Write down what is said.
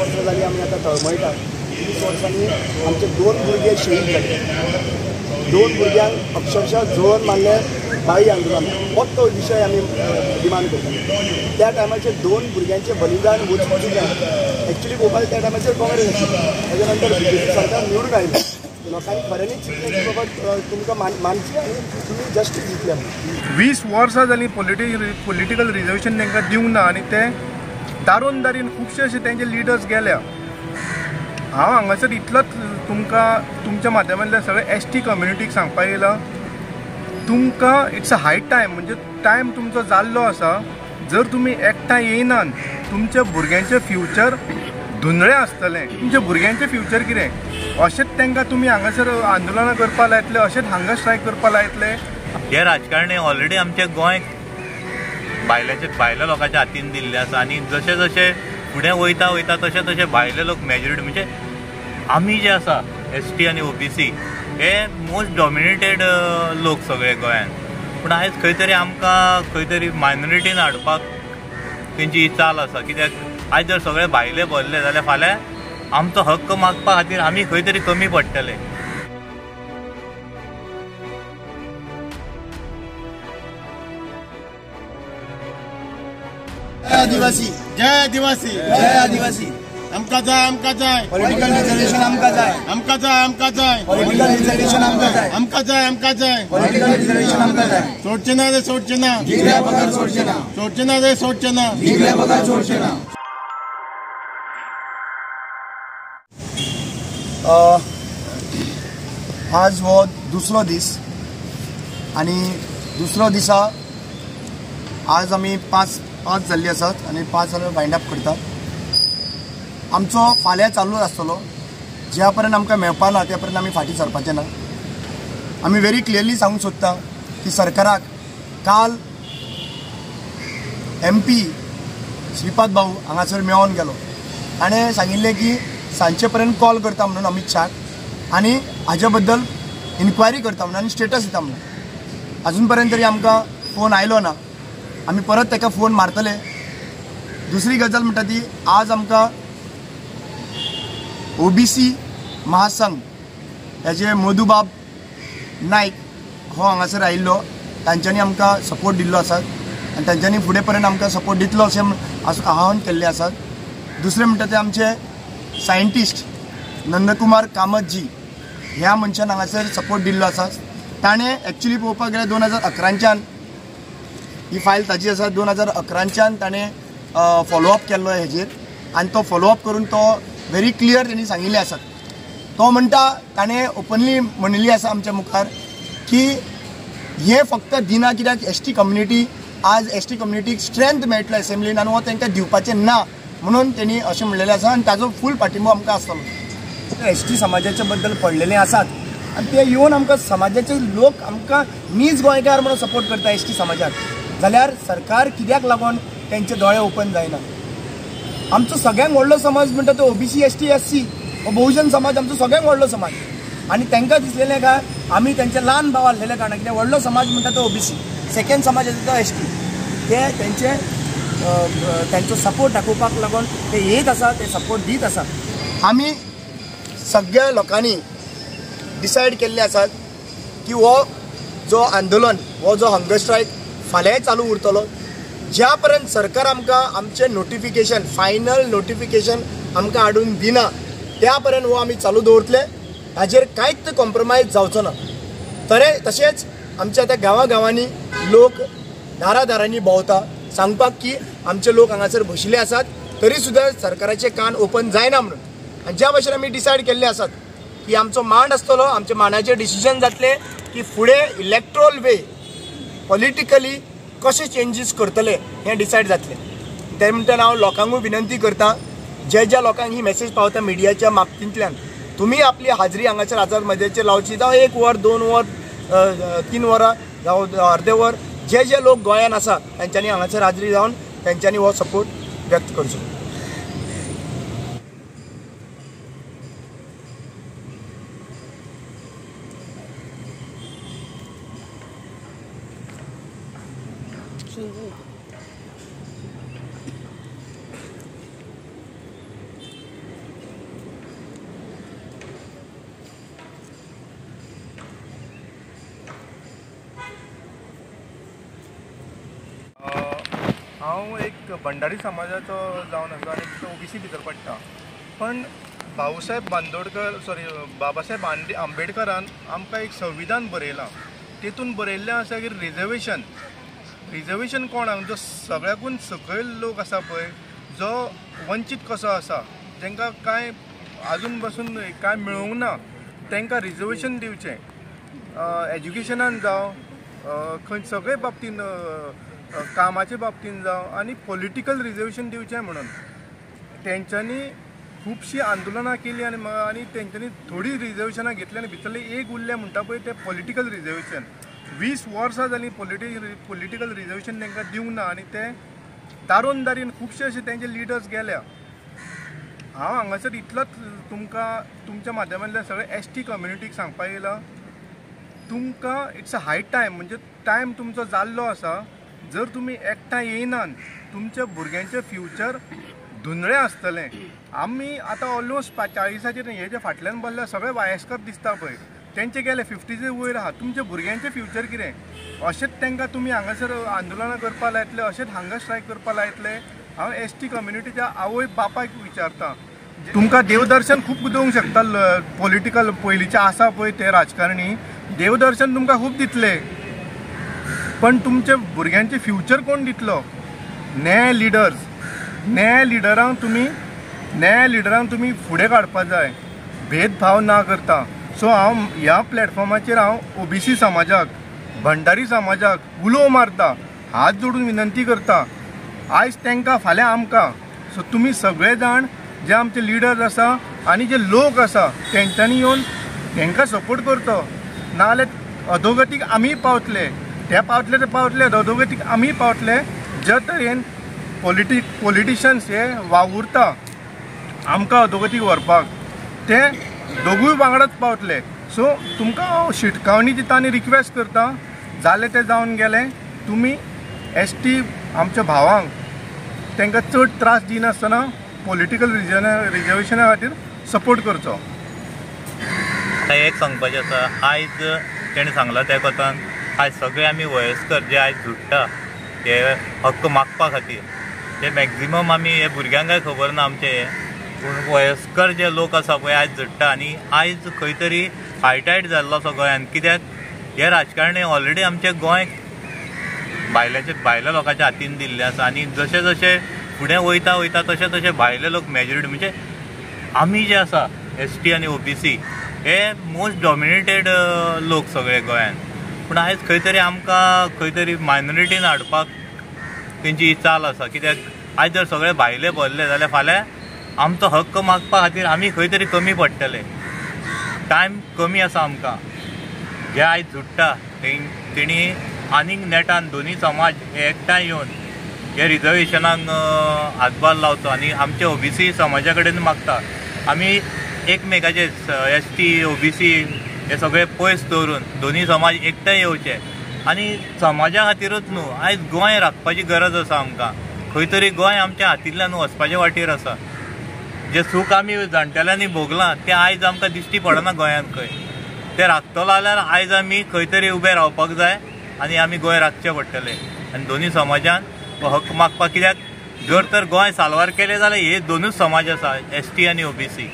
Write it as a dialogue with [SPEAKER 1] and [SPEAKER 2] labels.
[SPEAKER 1] वर्सां जाली आमी आतां तळमळटा. 20 वर्सांनी आमचे 2 भुरगे शहीद जाले. 2 भुरग्यांक अक्षरशः जळोवन मारले बाळी आंदोलन. होच तो विशय आमी डिमांड करता. त्या टायमाचेर 2 भुरग्यांचें बलिदान वचूंक एक्चुली पळोवपाक त्या टायमाचेर काँग्रेस आशिल्ली. ताच्या नंतर बीजेपी सरकार निवडून आयलें. लोकांनी खऱ्यांनीच चिंतलें की बाबा तुमकां मानची आनी तुमी जस्टीस दितले.
[SPEAKER 2] 20 वर्सां जालीं पॉलिटिकल रिजर्वेशन तांकां दिवंक ना आनी ते दारून दारीन खुबशे अशे तेंचे लिडर्स गेल्या. हांव हांगासर इतलोच तुमकां तुमच्या माध्यमांतल्यान सगळे ST कम्युनिटीक सांगपाक येयला, तुमकां इट्स अ हाय टायम, म्हणजे टायम तुमचो जाल्लो आसा. जर तुमी एकठांय येयनात तुमच्या भुरग्यांचें फ्युचर धुंदळें आसतलें. तुमच्या भुरग्यांचें फ्युचर कितें अशेंच तांकां तुमी हांगासर आंदोलनां करपा लायतले, अशेंच हांगा स्ट्रायक करपा लायतले.
[SPEAKER 3] हे राजकारणी ऑलरेडी आमच्या गोंय भायल्या लोकांच्या हातीन दिल्ले आसा आनी जशे जशे फुडें वयता वयता तशे तशे भायले लोक मेजॉरिटी म्हणजे आमी जे आसा ST आनी OBC हे मोस्ट डॉमिनेटेड लोक सगळे गोंयान. पूण आयज खंय तरी आमकां खंय तरी मायनॉरिटीन हाडपाक तेंची चाल आसा. कित्याक आयज जर सगळे भायले भरले जाल्यार फाल्यां आमचो हक्क मागपा खातीर आमी खंय तरी कमी पडटले.
[SPEAKER 1] आदिवासी
[SPEAKER 4] जय आदिवासी
[SPEAKER 1] जय आदिवासी.
[SPEAKER 4] आमकां जाय आमकां जाय
[SPEAKER 1] पॉलिटिकल रिजर्वेशन आमकां जाय.
[SPEAKER 4] आमकां जाय आमकां जाय
[SPEAKER 1] पॉलिटिकल रिजर्वेशन आमकां जाय.
[SPEAKER 4] आमकां जाय आमकां जाय
[SPEAKER 1] पॉलिटिकल रिजर्वेशन आमकां जाय.
[SPEAKER 4] सोडचे ना रे सोडचे ना
[SPEAKER 1] जिगऱ्या पगार सोडचे ना.
[SPEAKER 4] सोडचे ना रे सोडचे ना
[SPEAKER 1] जिगऱ्या पगार सोडचे ना. आज हो दुसरो दीस आनी दुसरो दिसा आज आमी पांच जाल्ली आसात आनी 5 जाल्यार वायंड अप करतात. आमचो फाल्यां चालू आसतलो. ज्या पर्यंत आमकां मेळपा ना त्या पर्यंत आमी फाटीं सरपाचें ना. आमी व्हेरी क्लियरली सांगूंक सोदता की सरकाराक काल MP श्रीपाद भाऊ हांगासर मेळोन गेलो. ताणें सांगिल्लें की सांजचे पर्यंत कॉल करता म्हणून अमित शाक आनी हाजे बद्दल इन्क्वायरी करता म्हणून आनी स्टेटस दिता म्हणून. अजून पर्यंत तरी आमकां फोन आयलो ना. आमी परत ताका फोन मारतले. दुसरी गजाल म्हणटा ती आज आमकां OBC महासंघ हेजे मधुबाब नायक हो हांगासर आयिल्लो. तांच्यांनी आमकां सपोर्ट दिल्लो आसा आनी तांच्यांनी फुडें पर्यंत आमकां सपोर्ट दितलो अशें आवाहन केल्लें आसा. दुसरें म्हणटा तें आमचे सायंटिस्ट नंदकुमार कामतजी ह्या मनशान हांगासर सपोर्ट दिल्लो आसा. ताणें एक्चुली पळोवपाक गेल्यार 2011च्यान ही फायल ताजी आसा. 2011च्यान ताणें फॉलोअप केल्लो हेजेर आनी तो फॉलोअप करून तो व्हेरी क्लियर तेणी सांगिल्लें आसा. तो म्हणटा ताणें ओपनली म्हणिल्ली आसा आमच्या मुखार की हे फक्त दिना कित्याक ST कम्युनिटी आज ST कम्युनिटीक स्ट्रेंथ मेळटलो एसेंब्लीन आनी हो तांकां दिवपाचें ना म्हणून तेणी अशें म्हणलेलें आसा आनी ताजो फूल पाठिंबो आमकां आसतलो. ST समाजाच्या बद्दल पडलेले आसात आनी ते येवन आमकां समाजाचे लोक आमकां नीज गोंयकार म्हणून सपोर्ट करता ST समाजाक. जाल्यार सरकार कित्याक लागून तेंचे दोळे ओपन जायना. आमचो सगळ्यांत व्हडलो समाज म्हणटा तो OBC ST SC हो बहुजन समाज आमचो सगळ्यांत व्हडलो समाज आनी तांकां दिसलेलें काय आमी तेंचे ल्हान भाव आसलेले कारणान कित्याक व्हडलो समाज म्हणटा तो OBC, सेकंड समाज आसा तो ST. ते तेंचो सपोर्ट दाखोवपाक लागून ते येत आसा, ते सपोर्ट दीत आसा. आमी सगळ्या लोकांनी डिसायड केल्ले आसात की हो जो आंदोलन हो जो हंगर स्ट्रायक फाल्यां चालू उरतलो. ज्या पर्यंत सरकार आमकां आमचें नोटिफिकेशन फायनल नोटिफिकेशन आमकां हाडून दिना त्या पर्यंत हो आमी चालू दवरतले. हाजेर कांयच कॉम्प्रोमायज जावचो ना. तशेंच आमच्या त्या गांवांनी लोक दारांनी भोंवता सांगपाक की आमचे लोक हांगासर बशिल्ले आसात तरी सुद्दां सरकाराचे कान ओपन जायना म्हणून. आनी ज्या भाशेन आमी डिसायड केल्ले आसात की आमचो मांड आसतलो, आमच्या मांडाचें डिसिजन जातलें की फुडें इलेक्ट्रोल वे पॉलिटिकली कशे चेंजीस करतले हें डिसायड जातलें. ते म्हणटना हांव लोकांकूय विनंती करता ज्या लोकांक ही मेसेज पावता मिडियाच्या माध्यमांतल्यान तुमी आपली हाजरी हांगासर आझाद मैदानाचेर लावची. जावं 1 वर 2 वर 3 वरां जावं अर्दे वर जे लोक गोंयान आसा तांच्यांनी हांगासर हाजरी जावन तांच्यांनी हो सपोर्ट व्यक्त करचो.
[SPEAKER 2] हांव एक भंडारी समाजाचो जावन आसा आनी ओबीसी भितर पडटा. पण बाबासाहेब आंबेडकरान आमकां एक संविधान बरयलां. तेतून बरयल्लें आसा की रिजर्वेशन कोणाक, जो सगळ्याकून सकयल लोक आसा पळय, जो वंचीत कसो आसा, जेंकां कांय आजून पासून कांय मेळूंक ना, तांकां रिजर्वेशन दिवचें. एज्युकेशनान जावं, खंय सगळे बाबतीन, कामाच्या बाबतीन जावं, आनी पॉलिटिकल रिजर्वेशन दिवचें म्हणून तेंच्यांनी खुबशीं आंदोलनां केलीं आनी तेंच्यांनी थोडी रिजर्वेशनां घेतली आनी भितरलें एक उरलें म्हणटा पळय तें पॉलिटिकल रिजर्वेशन. 20 वर्सां जालीं पॉलिटिकल रिजर्वेशन तांकां दिवंक ना आनी ते दारोन खुबशे अशे तेंचे लिडर्स गेल्या. हांव हांगासर इतलोच तुमकां तुमच्या माध्यमांतल्यान सगळे एसटी कम्युनिटीक सांगपाक येयलां, तुमकां इट्स अ हाय टायम, म्हणजे टायम तुमचो जाल्लो आसा. जर तुमी एकठांय येयनात तुमच्या भुरग्यांचें फ्युचर धुंदळें आसतलें. आमी आतां ऑलमोस्ट 40साचेर हे जे फाटल्यान बसल्या सगळे वायस्कर दिसता पळय, तेंचे गेले 50चे वयर आहा. तुमच्या भुरग्यांचें फ्युचर कितें? अशेंच तांकां तुमी हांगासर आंदोलनां करपा लायतले, अशेंच हांगा स्ट्रायक करपा लायतले. हांव एसटी कम्युनिटीच्या आवय बापायक विचारता, तुमकां देवदर्शन खूब दिवंक शकता पॉलिटिकल पयलींचे आसा पळय ते राजकारणी, देवदर्शन तुमकां खूब दितले, पण तुमच्या भुरग्यांचे फ्युचर कोण दितलो? नये लिडरांक तुमी फुडें काडपाक जाय, भेदभाव ना करता. सो हांव ह्या प्लॅटफॉर्माचेर ओबीसी समाजाक, भंडारी समाजाक उलो मारता, हात जोडून विनंती करता, आयज तांकां फाल्यां आमकां. सो तुमी सगळे जाण जे आमचे लिडर्स आसा आनी जे लोक आसा तेंच्यांनी येवन तांकां सपोर्ट करचो. नाजाल्यार अधोगतीक आमी पावतले, ते पावतले अधोगतीक आमी पावतले. जे तरेन पॉलिटिशियन्स हे वावुरता आमकां अधोगतीक व्हरपाक, ते दोगूय वांगडाच पावतले. सो तुमकां हांव शिटकावणी दिता आनी रिक्वेस्ट करता, जालें तें जावन गेलें, तुमी एसटी आमच्या भावांक तांकां चड त्रास दिनासतना पॉलिटिकल रिजर्वेशना खातीर सपोर्ट करचो.
[SPEAKER 3] एक सांगपाचें आसा, आयज तेणें सांगलां त्या कोतान आयज सगळे आमी वयस्कर जे आयज झुडटा ते हक्क मागपा खातीर, ते मॅक्झिमम आमी हे भुरग्यांकय खबर ना आमचे हे, पूण वयस्कर जे लोक आसा पळय आयज झुडटा. आनी आयज खंय तरी हायटायट जाल्लो असो गोंयांत, कित्याक हे राजकारणी ऑलरेडी आमचे गोंय भायल्या लोकांच्या हातीन दिल्ले आसा. आनी जशे जशे फुडें वयता तशे भायले लोक मेजॉरिटी, म्हणजे आमी जे आसा एसटी आनी ओबीसी हे मोस्ट डॉमिनेटेड लोक सगळे गोंयांत. पूण आयज खंय तरी आमकां खंय तरी मायनॉरिटीन हाडपाक तेंची चाल आसा. कित्याक आयज जर सगळे भायले भरले जाल्यार फाल्यां आमचो हक्क मागपा खातीर आमी खंय तरी कमी पडटले. टायम कमी आसा आमकां. जे आयज झुडटा तेणी आनीक नेटान दोनी समाज हे एकठांय येवन हे रिजर्वेशनाक हातभार लावचो आनी आमचे ओबीसी समाजा कडेन मागता आमी एकमेकाचे एसटी ओबीसी हे सगळे पयस दवरून दोनी समाज एकठांय येवचे. आनी समाजा खातीरूच न्हू, आयज गोंय राखपाची गरज आसा आमकां. खंय तरी गोंय आमच्या हातींतल्यान वचपाचे वाटेर आसा. जे सूख आमी जाणटेल्यांनी भोगलां तें आयज आमकां दिश्टी पडना गोंयांत खंय. ते राखतलो जाल्यार आयज आमी खंय तरी उबे रावपाक जाय आनी आमी गोंय राखचें पडटलें. आनी दोनी समाजान हक्क मागपाक, कित्याक जर तर गोंय साल्वार केलें जाल्यार हे दोनूच समाज आसा एसटी आनी ओबीसी.